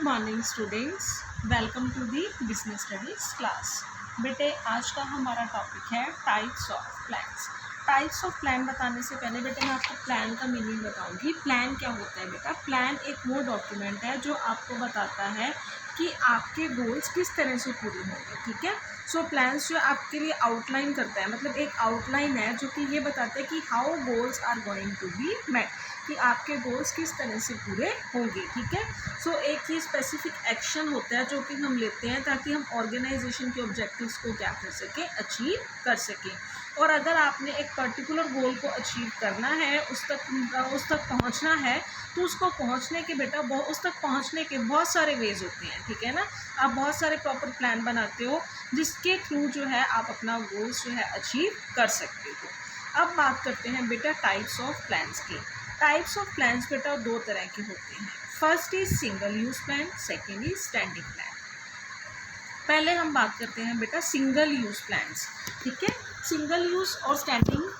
Morning students, welcome to the business studies class. बेटे आज का हमारा टॉपिक है types of plans. Types of plan बताने से पहले बेटे मैं आपको प्लान का मीनिंग बताऊंगी। प्लान क्या होता है बेटा? प्लान एक वो डॉक्यूमेंट है जो आपको बताता है कि आपके गोल्स किस तरह से पूरे होंगे। ठीक है, सो प्लान्स जो आपके लिए आउटलाइन करता है, मतलब एक आउटलाइन है जो कि ये बताता है कि how goals are going to be met, कि आपके गोल्स किस तरह से पूरे होंगे। ठीक है, सो एक ये स्पेसिफिक एक्शन होता है जो कि हम लेते हैं ताकि हम ऑर्गेनाइजेशन के ऑब्जेक्टिव्स को क्या कर सकें, अचीव कर सकें। और अगर आपने एक पर्टिकुलर गोल को अचीव करना है, उस तक पहुंचना है, तो उसको पहुंचने के बेटा उस तक पहुंचने के बहुत सारे वेज होते हैं। ठीक है ना, आप बहुत सारे प्रॉपर प्लान बनाते हो जिसके थ्रू जो है आप अपना गोल्स जो है अचीव कर सकते हो। अब बात करते हैं बेटा टाइप्स ऑफ प्लान्स की। टाइप्स ऑफ प्लान्स बेटा दो तरह के होते हैं। First is single use plan, second is standing plan. पहले हम बात करते हैं बेटा सिंगल यूज प्लान्स। ठीक है, सिंगल यूज और स्टैंडिंग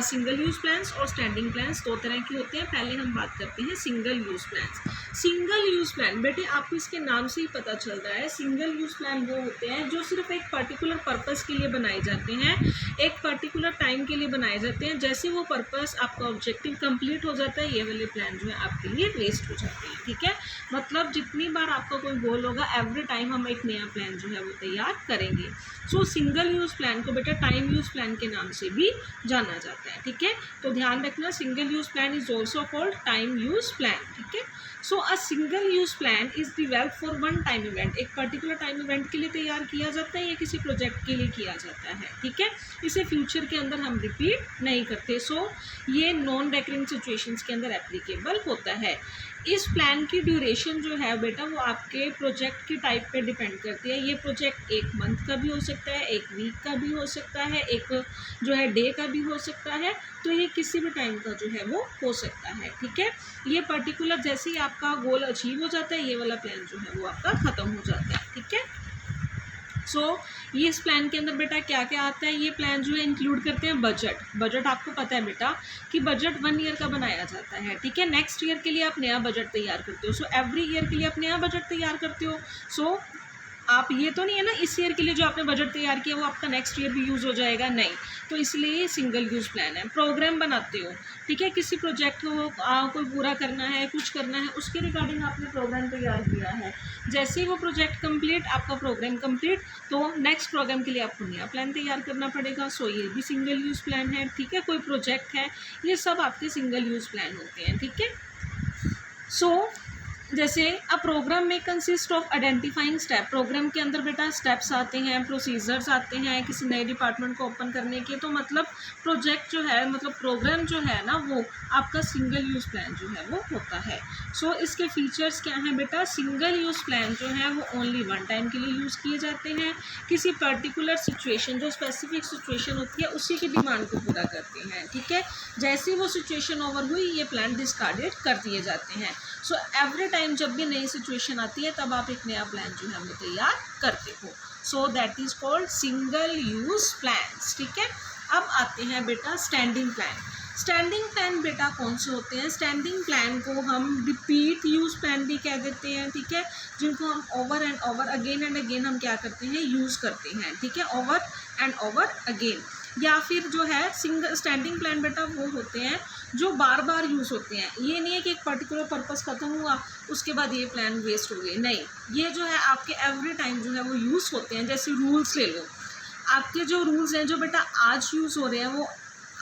सिंगल यूज प्लान्स और स्टैंडिंग प्लान्स दो तरह के होते हैं। पहले हम बात करते हैं single use plans. Single use plan बेटे आपको इसके नाम से ही पता चल रहा है, सिंगल यूज प्लान वो होते हैं जो सिर्फ एक पर्टिकुलर पर्पस के लिए बनाए जाते हैं, एक पर्टिकुलर टाइम के लिए बनाए जाते हैं। जैसे वो पर्पस आपका ऑब्जेक्टिव कंप्लीट हो जाता है, ये वाले प्लान जो है आपके लिए वेस्ट हो जाते हैं। ठीक है, मतलब जितनी बार आपका कोई गोल होगा, एवरी टाइम हम एक नया प्लान जो है वो तैयार करेंगे। सो सिंगल यूज प्लान को बेटा टाइम यूज प्लान के नाम से भी जाना जाता है। ठीक है, तो ध्यान रखना, single use plan is also called time use plan. ठीक है, so a single use plan is developed for one time event. एक पर्टिकुलर टाइम इवेंट के लिए तैयार किया जाता है या किसी प्रोजेक्ट के लिए किया जाता है। ठीक है, इसे फ्यूचर के अंदर हम रिपीट नहीं करते। सो ये नॉन रेकरिंग सिचुएशंस के अंदर एप्लीकेबल होता है। इस प्लान की ड्यूरेशन जो है बेटा वो आपके प्रोजेक्ट की टाइप पे डिपेंड करती है। ये प्रोजेक्ट एक मंथ का भी हो सकता है, एक वीक का भी हो सकता है, एक जो है डे का भी हो सकता है, तो ये किसी भी टाइम का जो है वो हो सकता है। ठीक है, ये पर्टिकुलर जैसे ही आपका गोल अचीव हो जाता है, ये वाला प्लान जो है वो आपका ख़त्म हो जाता है। ठीक है, सो ये इस प्लान के अंदर बेटा क्या क्या आता है, ये प्लान जो है इंक्लूड करते हैं बजट। बजट आपको पता है बेटा कि बजट 1 ईयर का बनाया जाता है। ठीक है, नेक्स्ट ईयर के लिए आप नया बजट तैयार करते हो। सो एवरी ईयर के लिए आप नया बजट तैयार करते हो। सो आप ये तो नहीं है ना इस ईयर के लिए जो आपने बजट तैयार किया वो आपका नेक्स्ट ईयर भी यूज़ हो जाएगा, नहीं। तो इसलिए ये सिंगल यूज़ प्लान है। प्रोग्राम बनाते हो, ठीक है, किसी प्रोजेक्ट को कोई पूरा करना है, कुछ करना है, उसके रिगार्डिंग आपने प्रोग्राम तैयार किया है। जैसे ही वो प्रोजेक्ट कंप्लीट, आपका प्रोग्राम कंप्लीट, तो नेक्स्ट प्रोग्राम के लिए आपको नया प्लान तैयार करना पड़ेगा। सो ये भी सिंगल यूज़ प्लान है। ठीक है, कोई प्रोजेक्ट है, ये सब आपके सिंगल यूज़ प्लान होते हैं। ठीक है, सो जैसे अ प्रोग्राम में consist of identifying step. Program के अंदर बेटा स्टेप्स आते हैं, प्रोसीजर्स आते हैं किसी नए डिपार्टमेंट को ओपन करने के। तो मतलब प्रोजेक्ट जो है, मतलब प्रोग्राम जो है ना, वो आपका सिंगल यूज़ प्लान जो है वो होता है। सो इसके फीचर्स क्या हैं बेटा? सिंगल यूज़ प्लान जो है वो ओनली वन टाइम के लिए यूज़ किए जाते हैं। किसी पर्टिकुलर सिचुएशन, जो स्पेसिफिक सिचुएशन होती है, उसी की डिमांड को पूरा करते हैं। ठीक है, जैसे ही वो सिचुएशन ओवर हुई, ये प्लान डिस्कार्डेड कर दिए जाते हैं। सो एवरी टाइम जब भी नई सिचुएशन आती है, तब आप एक नया प्लान जो है वो तैयार करते हो। So that is called single use plans. ठीक है, अब आते हैं बेटा स्टैंडिंग प्लान। स्टैंडिंग प्लान बेटा कौन से होते हैं? स्टैंडिंग प्लान को हम रिपीट यूज प्लान भी कह देते हैं। ठीक है, जिनको हम over and over, again and again हम क्या करते हैं, यूज़ करते हैं। ठीक है, ओवर एंड ओवर अगेन। या फिर जो है सिंगल स्टैंडिंग प्लान बेटा वो होते हैं जो बार बार यूज़ होते हैं। ये नहीं है कि एक पर्टिकुलर पर्पस ख़त्म हुआ उसके बाद ये प्लान वेस्ट हो गए, नहीं। ये जो है आपके एवरी टाइम जो है वो यूज़ होते हैं। जैसे रूल्स ले लो, आपके जो रूल्स हैं जो बेटा आज यूज़ हो रहे हैं वो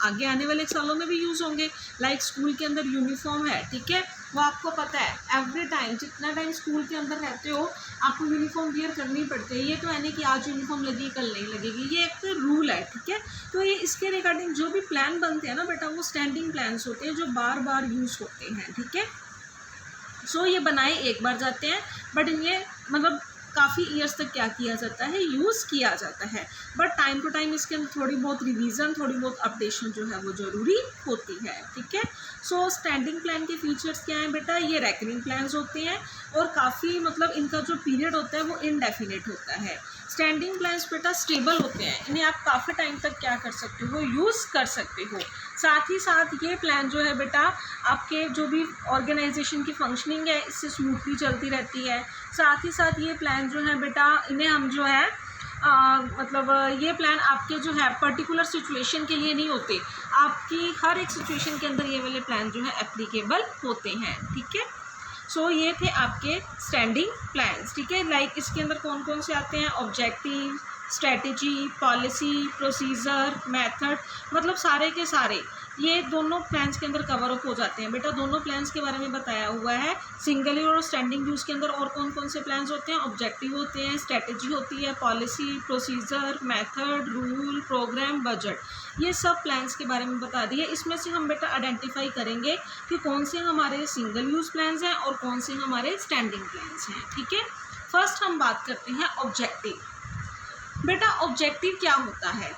आगे आने वाले सालों में भी यूज़ होंगे। लाइक स्कूल के अंदर यूनिफॉर्म है, ठीक है, वो आपको पता है एवरी टाइम, जितना टाइम स्कूल के अंदर रहते हो आपको यूनिफॉर्म वियर करनी पड़ती है। ये तो है नहीं कि आज यूनिफॉर्म लगी कल नहीं लगेगी, ये एक रूल है। ठीक है, तो ये इसके रिगार्डिंग जो भी प्लान बनते हैं ना बेटा, वो स्टैंडिंग प्लान्स होते हैं जो बार बार यूज़ होते हैं। ठीक है, सो ये बनाए एक बार जाते हैं, बट इन्हें मतलब काफ़ी ईयर्स तक क्या किया जाता है, यूज़ किया जाता है। बट टाइम टू टाइम इसके अंदर थोड़ी बहुत रिवीजन, थोड़ी बहुत अपडेशन जो है वो ज़रूरी होती है। ठीक है, सो स्टैंडिंग प्लान के फीचर्स क्या हैं बेटा? ये रेकरिंग प्लान्स होते हैं और काफ़ी मतलब इनका जो पीरियड होता है वो इनडेफिनेट होता है। स्टैंडिंग प्लान्स बेटा स्टेबल होते हैं, इन्हें आप काफ़ी टाइम तक क्या कर सकते हो, यूज़ कर सकते हो। साथ ही साथ ये प्लान जो है बेटा आपके जो भी ऑर्गेनाइजेशन की फंक्शनिंग है इससे स्मूथली चलती रहती है। साथ ही साथ ये प्लान जो है बेटा, इन्हें हम जो है मतलब ये प्लान आपके जो है पर्टिकुलर सिचुएशन के लिए नहीं होते, आपकी हर एक सिचुएशन के अंदर ये वाले प्लान जो है एप्लीकेबल होते हैं। ठीक है, सो ये थे आपके स्टैंडिंग प्लान्स। ठीक है, लाइक इसके अंदर कौन कौन से आते हैं, objective, strategy, policy, procedure, method, मतलब सारे के सारे ये दोनों प्लान्स के अंदर कवर अप हो जाते हैं। बेटा दोनों प्लान्स के बारे में बताया हुआ है, सिंगल यूज और स्टैंडिंग यूज़ के अंदर और कौन कौन से प्लान्स होते हैं, ऑब्जेक्टिव होते हैं, स्ट्रेटजी होती है, policy, procedure, method, rule, program, budget, ये सब प्लान्स के बारे में बता दिए। इसमें से हम बेटा आइडेंटिफाई करेंगे कि कौन से हमारे सिंगल यूज़ प्लान्स हैं और कौन से हमारे स्टैंडिंग प्लान्स हैं। ठीक है, फर्स्ट हम बात करते हैं ऑब्जेक्टिव। बेटा ऑब्जेक्टिव क्या होता है,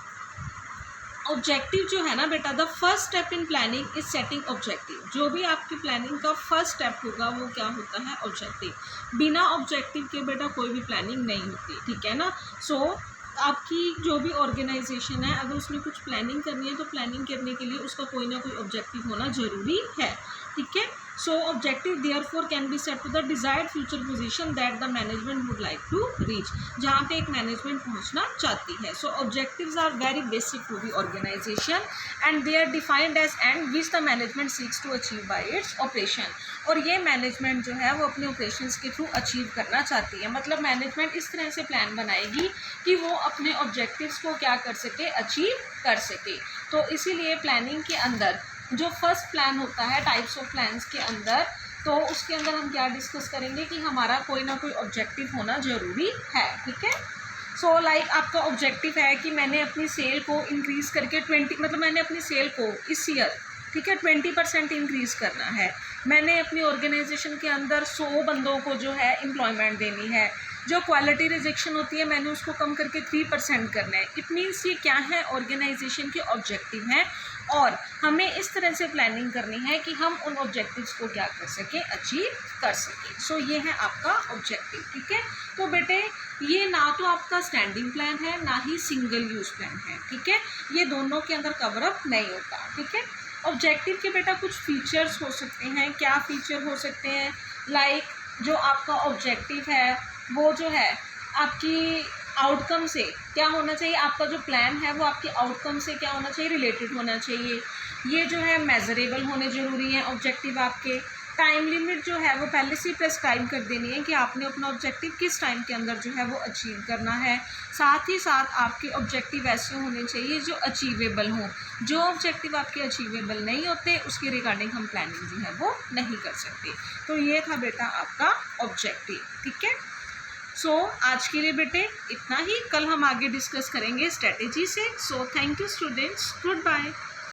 ऑब्जेक्टिव जो है ना बेटा, the first step in planning is setting objective. जो भी आपकी प्लानिंग का फर्स्ट स्टेप होगा वो क्या होता है, ऑब्जेक्टिव। बिना ऑब्जेक्टिव के बेटा कोई भी प्लानिंग नहीं होती। ठीक है ना, सो आपकी जो भी ऑर्गेनाइजेशन है, अगर उसमें कुछ प्लानिंग करनी है तो प्लानिंग करने के लिए उसका कोई ना कोई ऑब्जेक्टिव होना ज़रूरी है। ठीक है, so objective therefore can be set to the desired future position that the management would like to reach, जहाँ पे एक मैनेजमेंट पहुँचना चाहती है। So objectives are very basic to the organisation and they are defined as end which the management seeks to achieve by its operation. और ये management जो है वो अपने ऑपरेशंस के थ्रू अचीव करना चाहती है। मतलब मैनेजमेंट इस तरह से प्लान बनाएगी कि वो अपने ऑब्जेक्टिव्स को क्या कर सके, अचीव कर सके। तो इसीलिए प्लानिंग के अंदर जो फर्स्ट प्लान होता है टाइप्स ऑफ प्लान्स के अंदर, तो उसके अंदर हम क्या डिस्कस करेंगे कि हमारा कोई ना कोई ऑब्जेक्टिव होना ज़रूरी है। ठीक है, सो लाइक आपका ऑब्जेक्टिव है कि मैंने अपनी सेल को इंक्रीज़ करके 20, मतलब मैंने अपनी सेल को इस ईयर, ठीक है, 20% इंक्रीज़ करना है। मैंने अपनी ऑर्गेनाइजेशन के अंदर 100 बंदों को जो है एम्प्लॉयमेंट देनी है। जो क्वालिटी रिजेक्शन होती है मैंने उसको कम करके 3% करना है। इट मीन्स ये क्या है, ऑर्गेनाइजेशन के ऑब्जेक्टिव हैं और हमें इस तरह से प्लानिंग करनी है कि हम उन ऑब्जेक्टिव्स को क्या कर सकें, अचीव कर सकें। सो ये है आपका ऑब्जेक्टिव। ठीक है, तो बेटे ये ना तो आपका स्टैंडिंग प्लान है ना ही सिंगल यूज़ प्लान है। ठीक है, ये दोनों के अंदर कवर अप नहीं होता। ठीक है, ऑब्जेक्टिव के बेटा कुछ फीचर्स हो सकते हैं। क्या फीचर हो सकते हैं, लाइक जो आपका ऑब्जेक्टिव है वो जो है आपकी आउटकम से क्या होना चाहिए, आपका जो प्लान है वो आपके आउटकम से क्या होना चाहिए, रिलेटेड होना चाहिए। ये जो है मेजरेबल होने ज़रूरी है ऑब्जेक्टिव आपके। टाइम लिमिट जो है वो पहले से प्रेस्क्राइब कर देनी है कि आपने अपना ऑब्जेक्टिव किस टाइम के अंदर जो है वो अचीव करना है। साथ ही साथ आपके ऑब्जेक्टिव ऐसे होने चाहिए जो अचीवेबल हों। जो ऑब्जेक्टिव आपके अचीवेबल नहीं होते उसके रिगार्डिंग हम प्लानिंग जो है वो नहीं कर सकते। तो ये था बेटा आपका ऑब्जेक्टिव। ठीक है, सो आज के लिए बेटे इतना ही। कल हम आगे डिस्कस करेंगे स्ट्रेटेजी से। So thank you students, good bye.